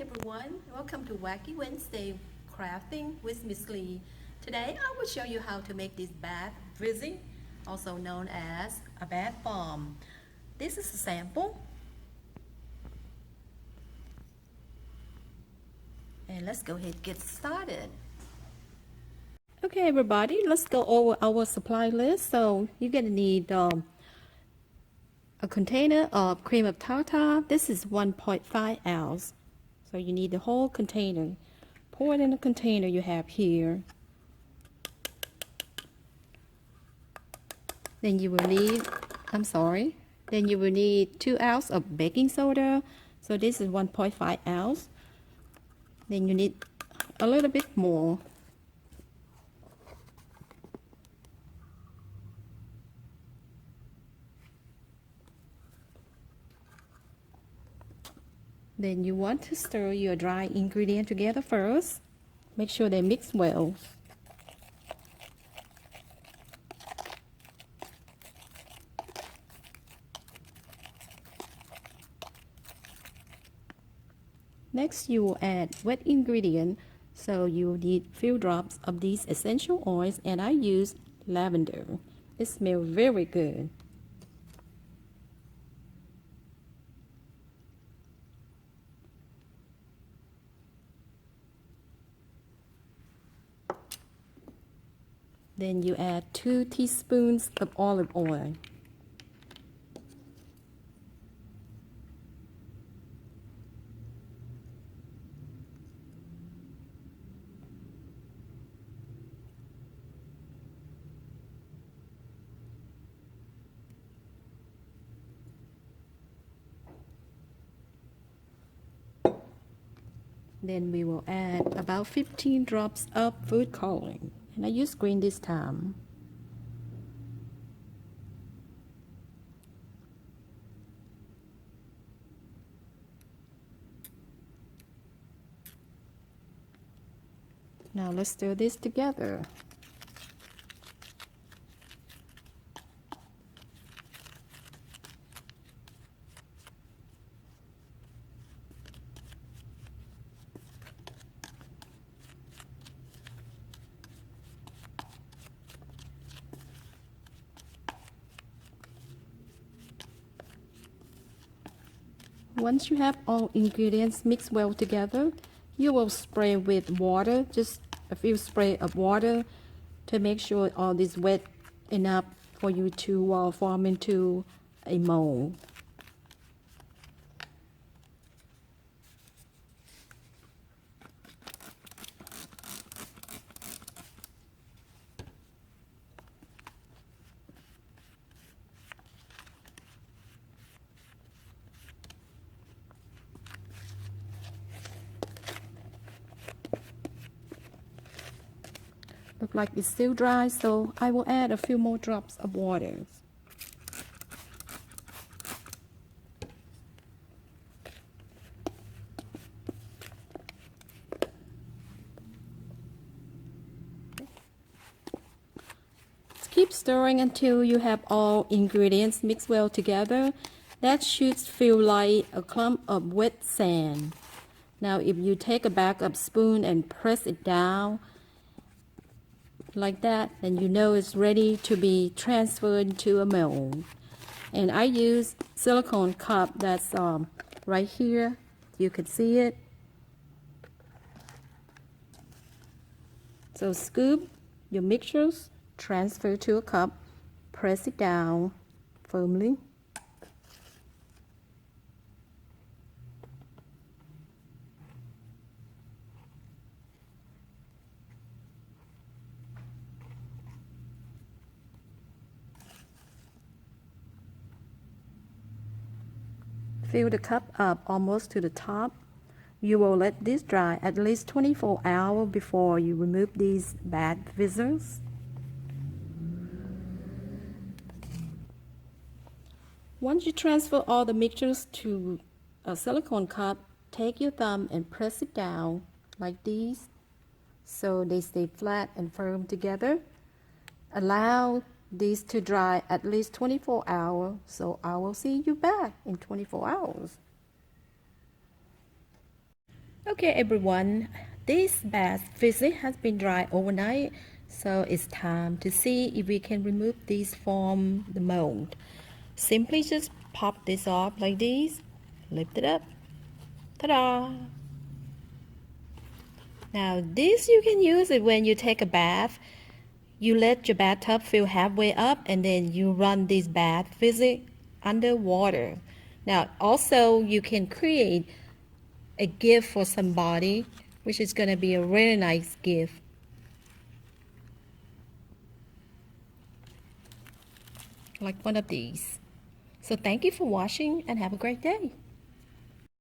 everyone, welcome to Wacky Wednesday Crafting with Miss Lee. Today I will show you how to make this bath Fizzy, also known as a bath bomb. This is a sample. And let's go ahead and get started. Okay everybody, let's go over our supply list. So you're going to need a container of cream of tartar. This is 1.5 ounce. So you need the whole container. Pour it in the container you have here. Then you will need, then you will need 2 ounces of baking soda. So this is 1.5 ounce. Then you need a little bit more. Then you want to stir your dry ingredient together first. Make sure they mix well. Next, you will add wet ingredient. So you will need few drops of these essential oils, and I use lavender. It smells very good. Then you add 2 teaspoons of olive oil. Then we will add about 15 drops of food coloring. And I use green this time. Now let's stir this together. Once you have all ingredients mixed well together, you will spray with water, just a few spray of water to make sure all is wet enough for you to form into a mold. Look like it's still dry, so I will add a few more drops of water. Keep stirring until you have all ingredients mixed well together. That should feel like a clump of wet sand. Now if you take a backup spoon and press it down like that, then you know it's ready to be transferred to a mold. And I use silicone cup that's right here. You can see it. So scoop your mixtures, transfer to a cup, press it down firmly. Fill the cup up almost to the top. You will let this dry at least 24 hours before you remove these bad fizzers. Once you transfer all the mixtures to a silicone cup, take your thumb and press it down like these so they stay flat and firm together. Allow these to dry at least 24 hours, so I will see you back in 24 hours. Okay, everyone, this bath fizzy has been dry overnight, so it's time to see if we can remove these from the mold. Simply just pop this off like this, lift it up, ta-da! Now this you can use it when you take a bath. You let your bathtub fill halfway up and then you run this bath fizzy under water. Now also you can create a gift for somebody, which is going to be a really nice gift. Like one of these. So thank you for watching and have a great day.